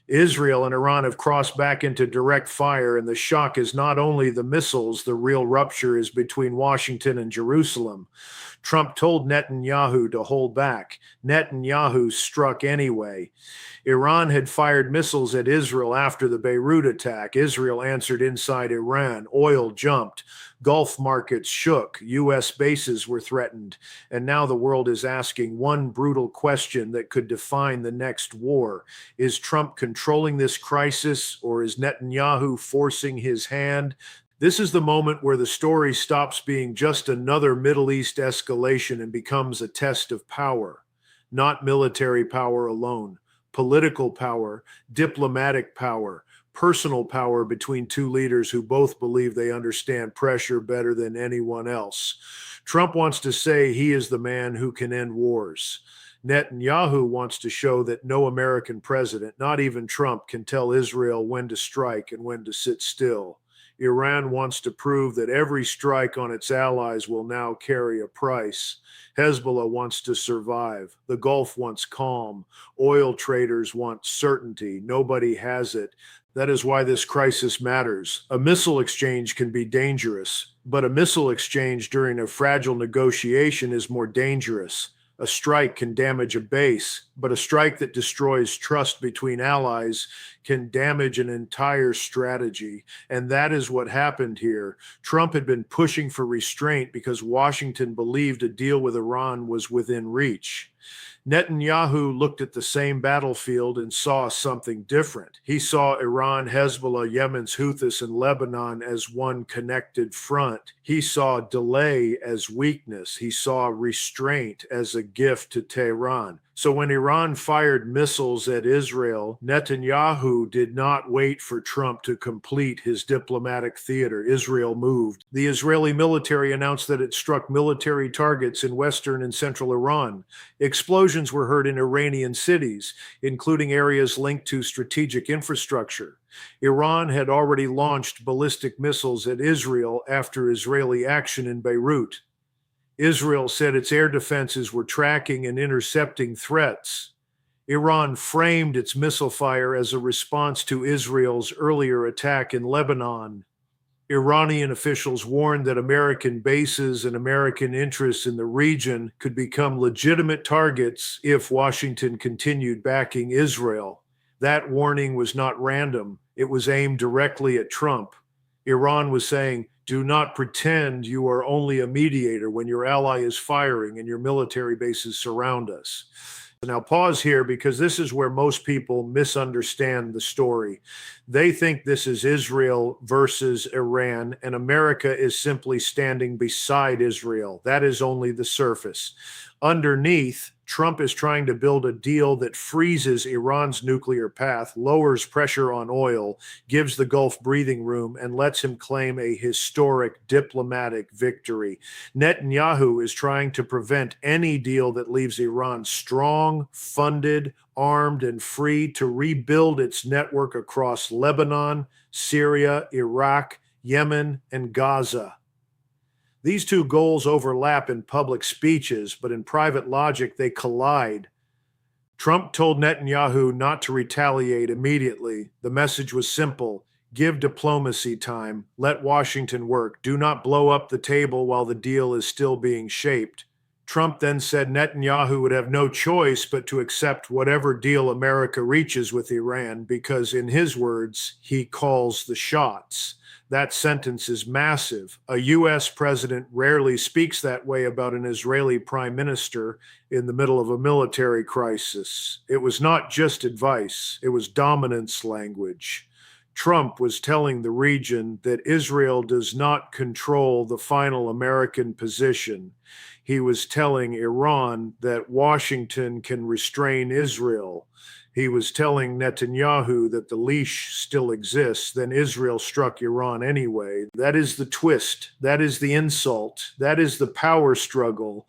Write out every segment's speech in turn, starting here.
Israel and Iran have crossed back into direct fire, and the shock is not only the missiles, the real rupture is between Washington and Jerusalem. Trump told Netanyahu to hold back. Netanyahu struck anyway. Iran had fired missiles at Israel after the Beirut attack. Israel answered inside Iran. Oil jumped. Gulf markets shook. U.S. bases were threatened. And now the world is asking one brutal question that could define the next war. Is Trump controlling this crisis, or is Netanyahu forcing his hand? This is the moment where the story stops being just another Middle East escalation and becomes a test of power, not military power alone. Political power, diplomatic power, personal power between two leaders who both believe they understand pressure better than anyone else. Trump wants to say he is the man who can end wars. Netanyahu wants to show that no American president, not even Trump, can tell Israel when to strike and when to sit still. Iran wants to prove that every strike on its allies will now carry a price. Hezbollah wants to survive. The Gulf wants calm. Oil traders want certainty. Nobody has it. That is why this crisis matters. A missile exchange can be dangerous, but a missile exchange during a fragile negotiation is more dangerous. A strike can damage a base, but a strike that destroys trust between allies can damage an entire strategy. And that is what happened here. Trump had been pushing for restraint because Washington believed a deal with Iran was within reach. Netanyahu looked at the same battlefield and saw something different. He saw Iran, Hezbollah, Yemen's Houthis, and Lebanon as one connected front. He saw delay as weakness. He saw restraint as a gift to Tehran. So when Iran fired missiles at Israel, Netanyahu did not wait for Trump to complete his diplomatic theater. Israel moved. The Israeli military announced that it struck military targets in western and central Iran. Explosions were heard in Iranian cities, including areas linked to strategic infrastructure. Iran had already launched ballistic missiles at Israel after Israeli action in Beirut. Israel said its air defenses were tracking and intercepting threats. Iran framed its missile fire as a response to Israel's earlier attack in Lebanon. Iranian officials warned that American bases and American interests in the region could become legitimate targets if Washington continued backing Israel. That warning was not random. It was aimed directly at Trump. Iran was saying, do not pretend you are only a mediator when your ally is firing and your military bases surround us. Now pause here, because this is where most people misunderstand the story. They think this is Israel versus Iran, and America is simply standing beside Israel. That is only the surface. Underneath, Trump is trying to build a deal that freezes Iran's nuclear path, lowers pressure on oil, gives the Gulf breathing room, and lets him claim a historic diplomatic victory. Netanyahu is trying to prevent any deal that leaves Iran strong, funded, armed, and free to rebuild its network across Lebanon, Syria, Iraq, Yemen, and Gaza. These two goals overlap in public speeches, but in private logic, they collide. Trump told Netanyahu not to retaliate immediately. The message was simple: give diplomacy time, let Washington work, do not blow up the table while the deal is still being shaped. Trump then said Netanyahu would have no choice but to accept whatever deal America reaches with Iran because, in his words, he calls the shots. That sentence is massive. A U.S. president rarely speaks that way about an Israeli prime minister in the middle of a military crisis. It was not just advice, it was dominance language. Trump was telling the region that Israel does not control the final American position. He was telling Iran that Washington can restrain Israel. He was telling Netanyahu that the leash still exists. Then Israel struck Iran anyway. That is the twist. That is the insult. That is the power struggle.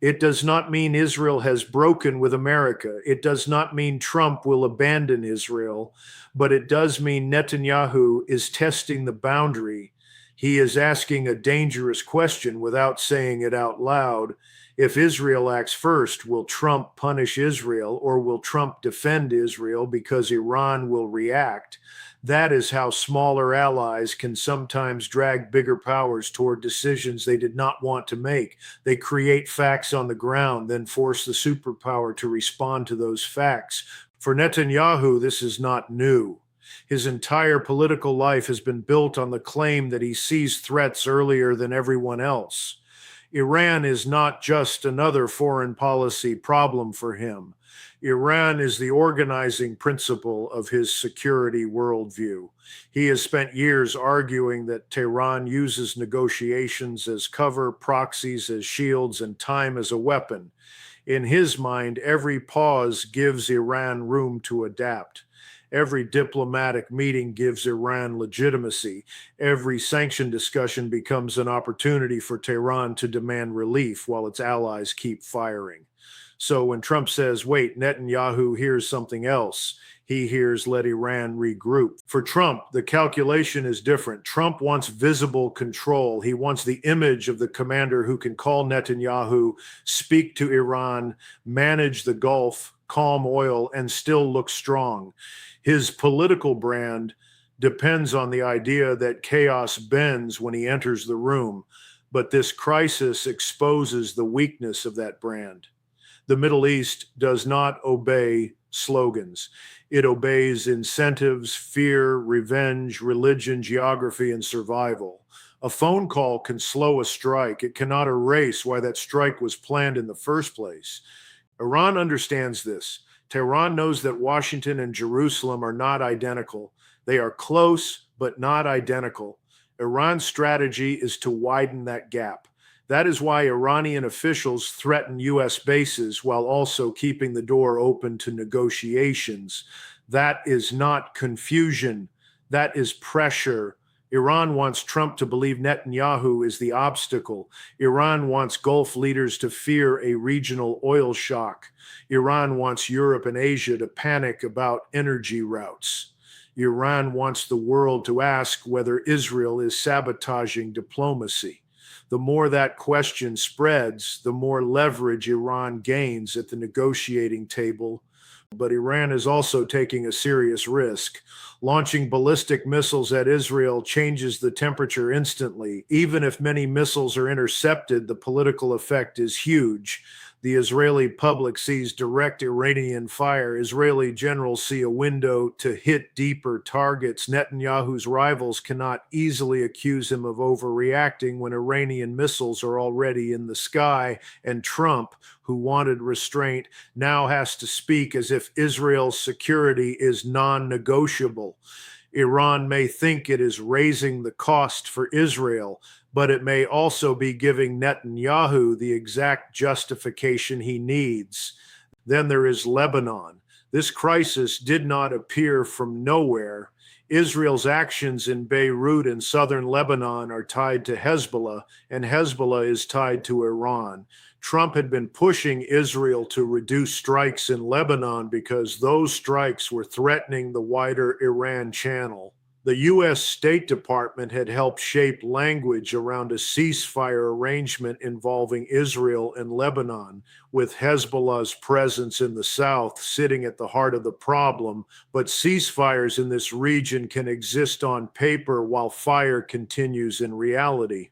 It does not mean Israel has broken with America. It does not mean Trump will abandon Israel, but it does mean Netanyahu is testing the boundary. He is asking a dangerous question without saying it out loud. If Israel acts first, will Trump punish Israel, or will Trump defend Israel because Iran will react? That is how smaller allies can sometimes drag bigger powers toward decisions they did not want to make. They create facts on the ground, then force the superpower to respond to those facts. For Netanyahu, this is not new. His entire political life has been built on the claim that he sees threats earlier than everyone else. Iran is not just another foreign policy problem for him. Iran is the organizing principle of his security worldview. He has spent years arguing that Tehran uses negotiations as cover, proxies as shields, and time as a weapon. In his mind, every pause gives Iran room to adapt. Every diplomatic meeting gives Iran legitimacy. Every sanction discussion becomes an opportunity for Tehran to demand relief while its allies keep firing. So when Trump says, wait, Netanyahu hears something else, he hears let Iran regroup. For Trump, the calculation is different. Trump wants visible control. He wants the image of the commander who can call Netanyahu, speak to Iran, manage the Gulf, calm oil, and still look strong. His political brand depends on the idea that chaos bends when he enters the room, but this crisis exposes the weakness of that brand. The Middle East does not obey slogans. It obeys incentives, fear, revenge, religion, geography, and survival. A phone call can slow a strike. It cannot erase why that strike was planned in the first place. Iran understands this. Tehran knows that Washington and Jerusalem are not identical. They are close, but not identical. Iran's strategy is to widen that gap. That is why Iranian officials threaten U.S. bases while also keeping the door open to negotiations. That is not confusion. That is pressure. Iran wants Trump to believe Netanyahu is the obstacle. Iran wants Gulf leaders to fear a regional oil shock. Iran wants Europe and Asia to panic about energy routes. Iran wants the world to ask whether Israel is sabotaging diplomacy. The more that question spreads, the more leverage Iran gains at the negotiating table. But Iran is also taking a serious risk. Launching ballistic missiles at Israel changes the temperature instantly. Even if many missiles are intercepted, the political effect is huge. The Israeli public sees direct Iranian fire. Israeli generals see a window to hit deeper targets. Netanyahu's rivals cannot easily accuse him of overreacting when Iranian missiles are already in the sky. And Trump, who wanted restraint, now has to speak as if Israel's security is non-negotiable. Iran may think it is raising the cost for Israel, but it may also be giving Netanyahu the exact justification he needs. Then there is Lebanon. This crisis did not appear from nowhere. Israel's actions in Beirut and southern Lebanon are tied to Hezbollah, and Hezbollah is tied to Iran. Trump had been pushing Israel to reduce strikes in Lebanon because those strikes were threatening the wider Iran channel. The U.S. State Department had helped shape language around a ceasefire arrangement involving Israel and Lebanon, with Hezbollah's presence in the south sitting at the heart of the problem. But ceasefires in this region can exist on paper while fire continues in reality.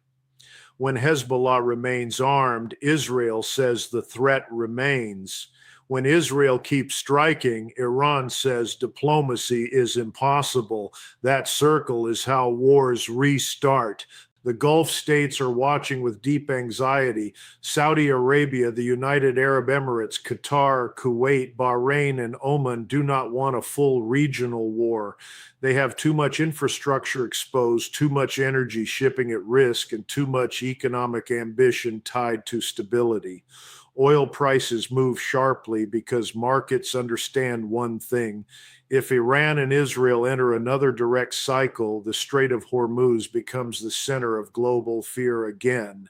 When Hezbollah remains armed, Israel says the threat remains. When Israel keeps striking, Iran says diplomacy is impossible. That circle is how wars restart. The Gulf states are watching with deep anxiety. Saudi Arabia, the United Arab Emirates, Qatar, Kuwait, Bahrain, and Oman do not want a full regional war. They have too much infrastructure exposed, too much energy shipping at risk, and too much economic ambition tied to stability. Oil prices move sharply because markets understand one thing. If Iran and Israel enter another direct cycle, the Strait of Hormuz becomes the center of global fear again.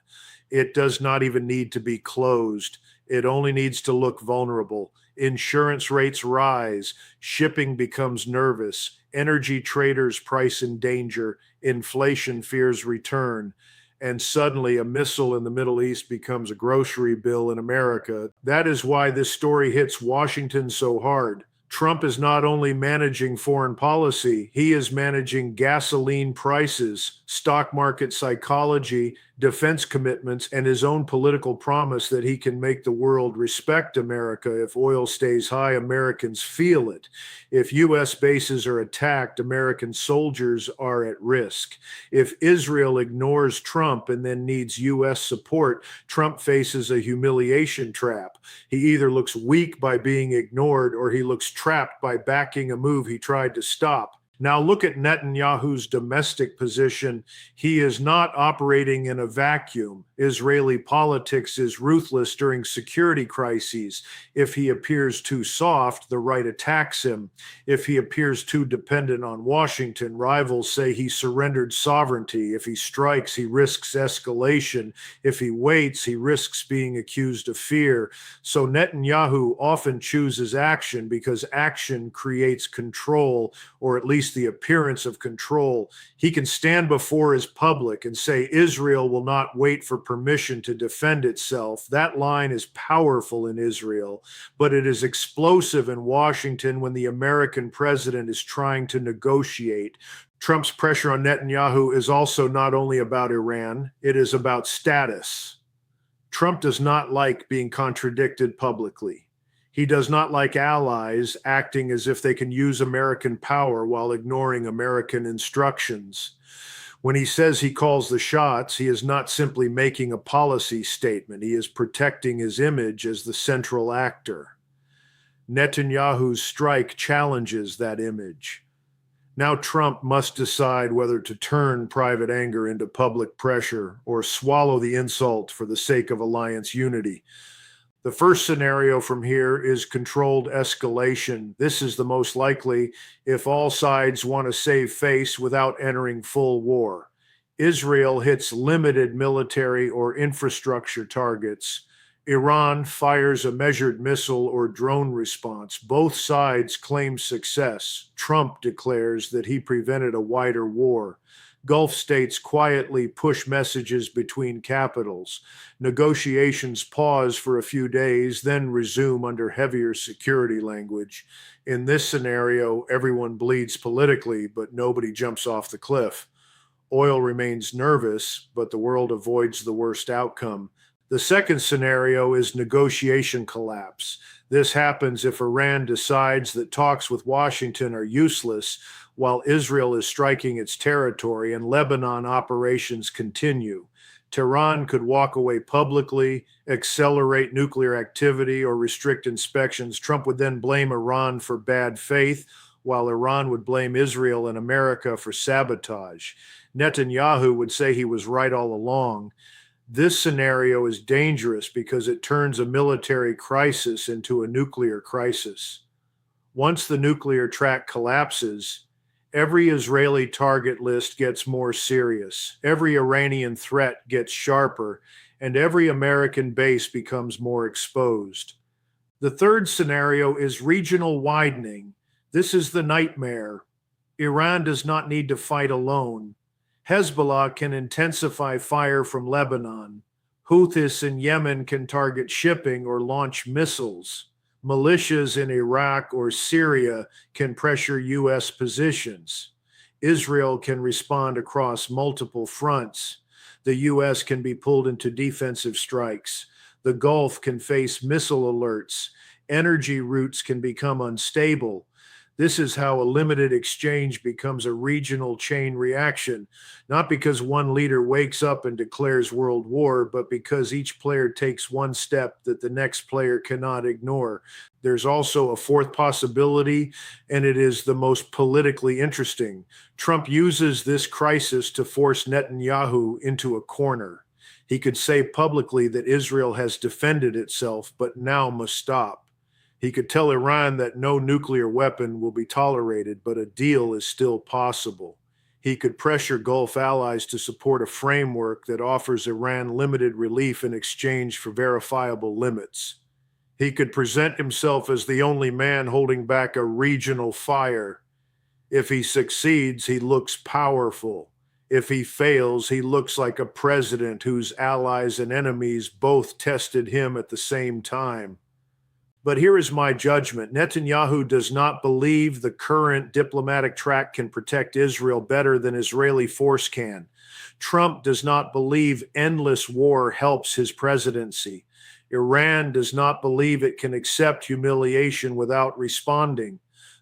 It does not even need to be closed. It only needs to look vulnerable. Insurance rates rise, shipping becomes nervous, energy traders price in danger, inflation fears return. and suddenly a missile in the Middle East becomes a grocery bill in America. That is why this story hits Washington so hard. Trump is not only managing foreign policy, he is managing gasoline prices, stock market psychology, defense commitments, and his own political promise that he can make the world respect America. If oil stays high, Americans feel it. If U.S. bases are attacked, American soldiers are at risk. If Israel ignores Trump and then needs U.S. support, Trump faces a humiliation trap. He either looks weak by being ignored or he looks trapped by backing a move he tried to stop. Now look at Netanyahu's domestic position. He is not operating in a vacuum. Israeli politics is ruthless during security crises. If he appears too soft, the right attacks him. If he appears too dependent on Washington, rivals say he surrendered sovereignty. If he strikes, he risks escalation. If he waits, he risks being accused of fear. So Netanyahu often chooses action because action creates control, or at least the appearance of control. He can stand before his public and say Israel will not wait for permission to defend itself. That line is powerful in Israel, but it is explosive in Washington when the American president is trying to negotiate. Trump's pressure on Netanyahu is also not only about Iran, it is about status. Trump does not like being contradicted publicly. He does not like allies acting as if they can use American power while ignoring American instructions. When he says he calls the shots, he is not simply making a policy statement. He is protecting his image as the central actor. Netanyahu's strike challenges that image. Now Trump must decide whether to turn private anger into public pressure or swallow the insult for the sake of alliance unity. The first scenario from here is controlled escalation. This is the most likely if all sides want to save face without entering full war. Israel hits limited military or infrastructure targets. Iran fires a measured missile or drone response. Both sides claim success. Trump declares that he prevented a wider war. Gulf states quietly push messages between capitals. Negotiations pause for a few days, then resume under heavier security language. In this scenario, everyone bleeds politically, but nobody jumps off the cliff. Oil remains nervous, but the world avoids the worst outcome. The second scenario is negotiation collapse. This happens if Iran decides that talks with Washington are useless, while Israel is striking its territory and Lebanon operations continue. Tehran could walk away publicly, accelerate nuclear activity, or restrict inspections. Trump would then blame Iran for bad faith, while Iran would blame Israel and America for sabotage. Netanyahu would say he was right all along. This scenario is dangerous because it turns a military crisis into a nuclear crisis. Once the nuclear track collapses, every Israeli target list gets more serious, every Iranian threat gets sharper, and every American base becomes more exposed. The third scenario is regional widening. This is the nightmare. Iran does not need to fight alone. Hezbollah can intensify fire from Lebanon. Houthis in Yemen can target shipping or launch missiles. Militias in Iraq or Syria can pressure U.S. positions. Israel can respond across multiple fronts. The U.S. can be pulled into defensive strikes. The Gulf can face missile alerts. Energy routes can become unstable. This is how a limited exchange becomes a regional chain reaction, not because one leader wakes up and declares world war, but because each player takes one step that the next player cannot ignore. There's also a fourth possibility, and it is the most politically interesting. Trump uses this crisis to force Netanyahu into a corner. He could say publicly that Israel has defended itself, but now must stop. He could tell Iran that no nuclear weapon will be tolerated, but a deal is still possible. He could pressure Gulf allies to support a framework that offers Iran limited relief in exchange for verifiable limits. He could present himself as the only man holding back a regional fire. If he succeeds, he looks powerful. If he fails, he looks like a president whose allies and enemies both tested him at the same time. But here is my judgment. Netanyahu does not believe the current diplomatic track can protect Israel better than Israeli force can. Trump does not believe endless war helps his presidency. Iran does not believe it can accept humiliation without responding.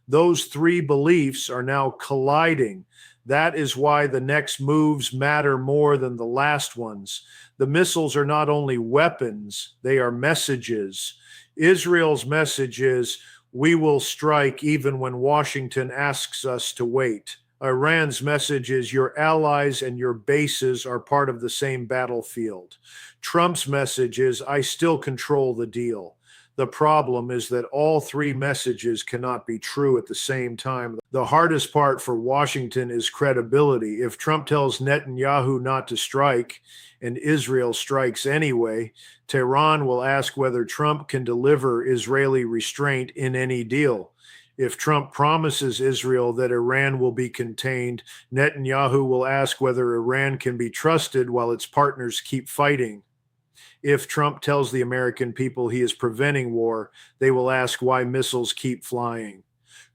Those three beliefs are now colliding. That is why the next moves matter more than the last ones. The missiles are not only weapons, they are messages. Israel's message is, we will strike even when Washington asks us to wait. Iran's message is, your allies and your bases are part of the same battlefield. Trump's message is, I still control the deal. The problem is that all three messages cannot be true at the same time. The hardest part for Washington is credibility. If Trump tells Netanyahu not to strike and Israel strikes anyway, Tehran will ask whether Trump can deliver Israeli restraint in any deal. If Trump promises Israel that Iran will be contained, Netanyahu will ask whether Iran can be trusted while its partners keep fighting. If Trump tells the American people he is preventing war, they will ask why missiles keep flying.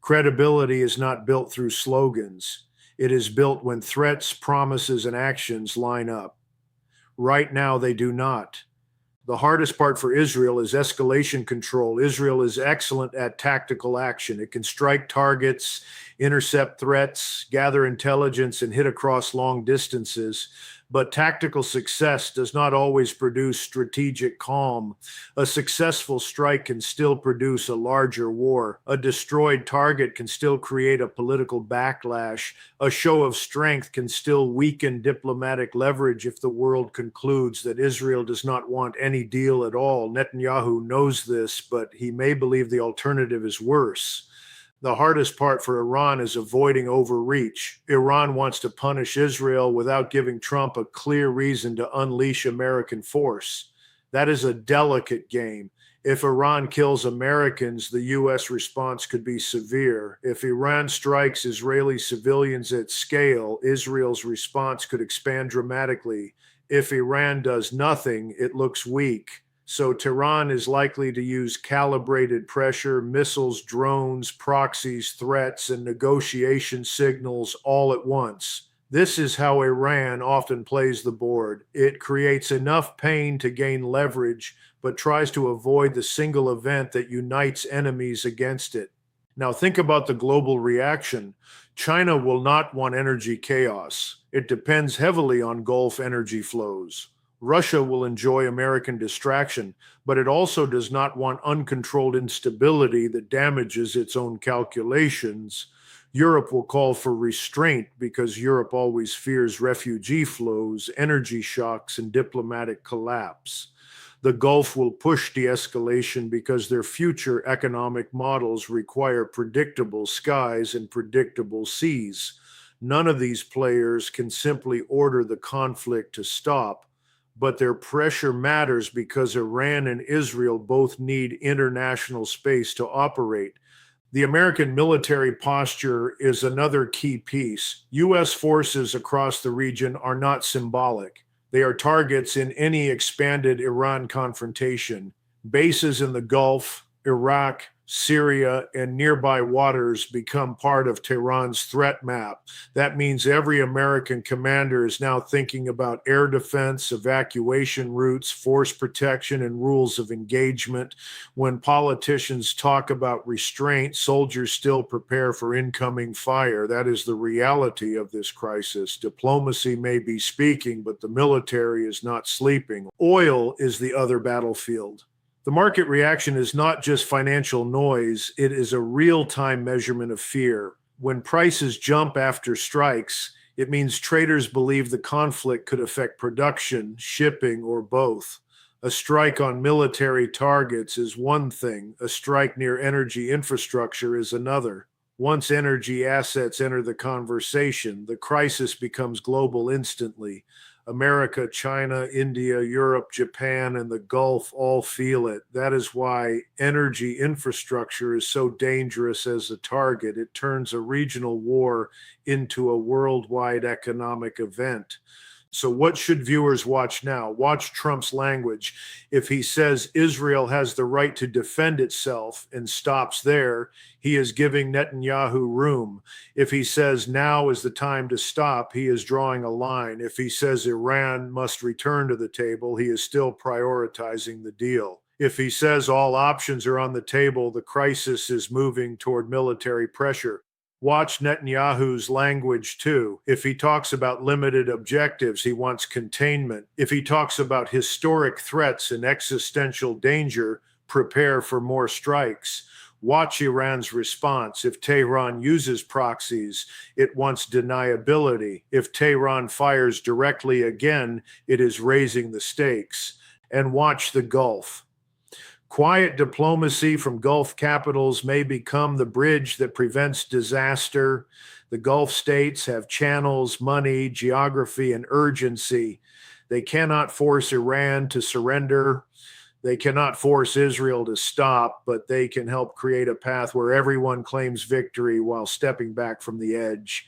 Credibility is not built through slogans. It is built when threats, promises, and actions line up. Right now, they do not. The hardest part for Israel is escalation control. Israel is excellent at tactical action. It can strike targets, intercept threats, gather intelligence, and hit across long distances. But tactical success does not always produce strategic calm. A successful strike can still produce a larger war. A destroyed target can still create a political backlash. A show of strength can still weaken diplomatic leverage if the world concludes that Israel does not want any deal at all. Netanyahu knows this, but he may believe the alternative is worse. The hardest part for Iran is avoiding overreach. Iran wants to punish Israel without giving Trump a clear reason to unleash American force. That is a delicate game. If Iran kills Americans, the U.S. response could be severe. If Iran strikes Israeli civilians at scale, Israel's response could expand dramatically. If Iran does nothing, it looks weak. So Tehran is likely to use calibrated pressure, missiles, drones, proxies, threats, and negotiation signals all at once. This is how Iran often plays the board. It creates enough pain to gain leverage, but tries to avoid the single event that unites enemies against it. Now think about the global reaction. China will not want energy chaos. It depends heavily on Gulf energy flows. Russia will enjoy American distraction, but it also does not want uncontrolled instability that damages its own calculations. Europe will call for restraint because Europe always fears refugee flows, energy shocks, and diplomatic collapse. The Gulf will push de-escalation because their future economic models require predictable skies and predictable seas. None of these players can simply order the conflict to stop. But their pressure matters because Iran and Israel both need international space to operate. The American military posture is another key piece. U.S. forces across the region are not symbolic. They are targets in any expanded Iran confrontation. Bases in the Gulf, Iraq, Syria, and nearby waters become part of Tehran's threat map. That means every American commander is now thinking about air defense, evacuation routes, force protection, and rules of engagement. When politicians talk about restraint, soldiers still prepare for incoming fire. That is the reality of this crisis. Diplomacy may be speaking, but the military is not sleeping. Oil is the other battlefield. The market reaction is not just financial noise, it is a real-time measurement of fear. When prices jump after strikes, it means traders believe the conflict could affect production, shipping, or both. A strike on military targets is one thing, a strike near energy infrastructure is another. Once energy assets enter the conversation, the crisis becomes global instantly. America, China, India, Europe, Japan, and the Gulf all feel it. That is why energy infrastructure is so dangerous as a target. It turns a regional war into a worldwide economic event. So, what should viewers watch now? Watch Trump's language. If he says Israel has the right to defend itself and stops there, he is giving Netanyahu room. If he says now is the time to stop, he is drawing a line. If he says Iran must return to the table, he is still prioritizing the deal. If he says all options are on the table, the crisis is moving toward military pressure. Watch Netanyahu's language too. If he talks about limited objectives, he wants containment. If he talks about historic threats and existential danger, prepare for more strikes. Watch Iran's response. If Tehran uses proxies, it wants deniability. If Tehran fires directly again, it is raising the stakes. And watch the Gulf. Quiet diplomacy from Gulf capitals may become the bridge that prevents disaster. The Gulf states have channels, money, geography, and urgency. They cannot force Iran to surrender. They cannot force Israel to stop, but they can help create a path where everyone claims victory while stepping back from the edge.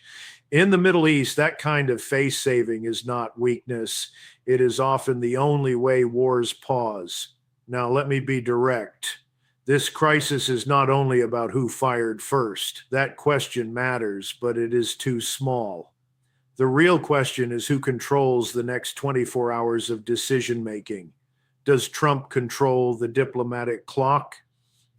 In the Middle East, that kind of face saving is not weakness. It is often the only way wars pause. Now, let me be direct. This crisis is not only about who fired first. That question matters, but it is too small. The real question is who controls the next 24 hours of decision making. Does Trump control the diplomatic clock?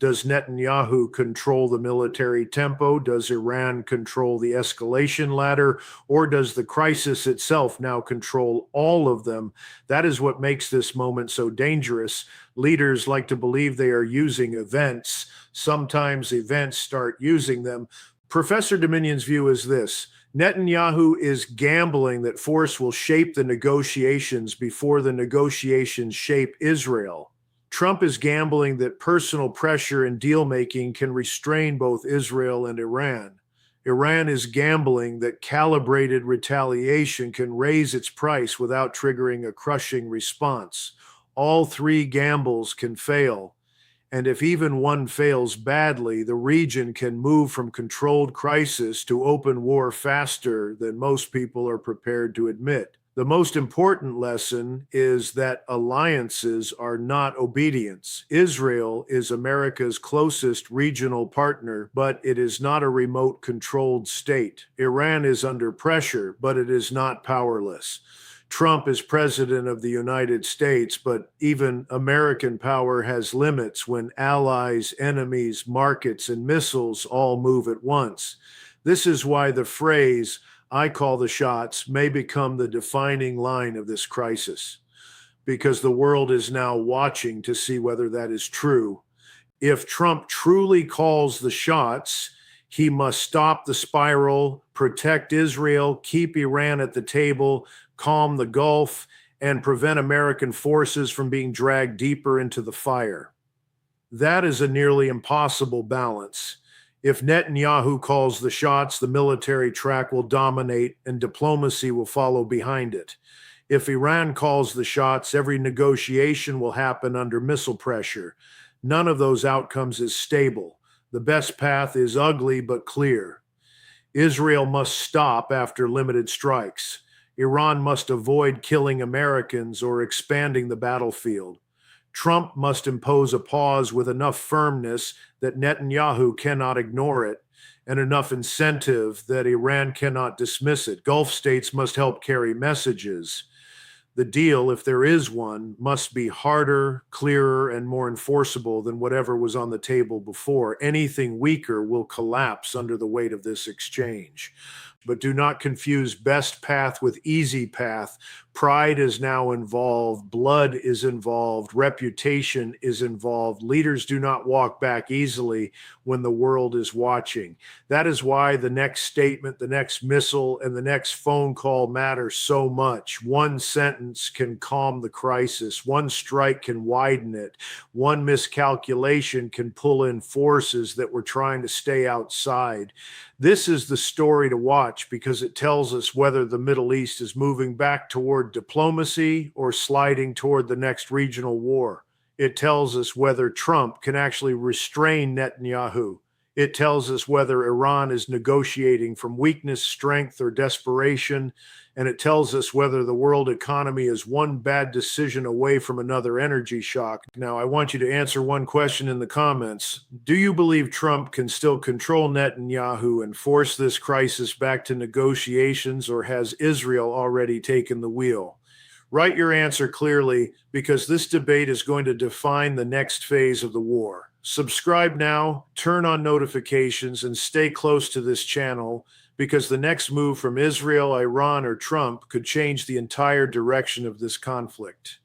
Does Netanyahu control the military tempo? Does Iran control the escalation ladder? Or does the crisis itself now control all of them? That is what makes this moment so dangerous. Leaders like to believe they are using events. Sometimes events start using them. Professor Dominion's view is this: Netanyahu is gambling that force will shape the negotiations before the negotiations shape Israel. Trump is gambling that personal pressure and deal-making can restrain both Israel and Iran. Iran is gambling that calibrated retaliation can raise its price without triggering a crushing response. All three gambles can fail. And if even one fails badly, the region can move from controlled crisis to open war faster than most people are prepared to admit. The most important lesson is that alliances are not obedience. Israel is America's closest regional partner, but it is not a remote controlled state. Iran is under pressure, but it is not powerless. Trump is president of the United States, but even American power has limits when allies, enemies, markets, and missiles all move at once. This is why the phrase, "I call the shots," may become the defining line of this crisis, because the world is now watching to see whether that is true. If Trump truly calls the shots, he must stop the spiral, protect Israel, keep Iran at the table, calm the Gulf, and prevent American forces from being dragged deeper into the fire. That is a nearly impossible balance. If Netanyahu calls the shots, the military track will dominate and diplomacy will follow behind it. If Iran calls the shots, every negotiation will happen under missile pressure. None of those outcomes is stable. The best path is ugly but clear. Israel must stop after limited strikes. Iran must avoid killing Americans or expanding the battlefield. Trump must impose a pause with enough firmness that Netanyahu cannot ignore it, and enough incentive that Iran cannot dismiss it. Gulf states must help carry messages. The deal, if there is one, must be harder, clearer, and more enforceable than whatever was on the table before. Anything weaker will collapse under the weight of this exchange. But do not confuse best path with easy path. Pride is now involved. Blood is involved. Reputation is involved. Leaders do not walk back easily when the world is watching. That is why the next statement, the next missile, and the next phone call matter so much. One sentence can calm the crisis. One strike can widen it. One miscalculation can pull in forces that were trying to stay outside. This is the story to watch because it tells us whether the Middle East is moving back toward toward diplomacy or sliding toward the next regional war. It tells us whether Trump can actually restrain Netanyahu. It tells us whether Iran is negotiating from weakness, strength, or desperation. And it tells us whether the world economy is one bad decision away from another energy shock. Now, I want you to answer one question in the comments. Do you believe Trump can still control Netanyahu and force this crisis back to negotiations, or has Israel already taken the wheel? Write your answer clearly, because this debate is going to define the next phase of the war. Subscribe now, turn on notifications, and stay close to this channel, because the next move from Israel, Iran, or Trump could change the entire direction of this conflict.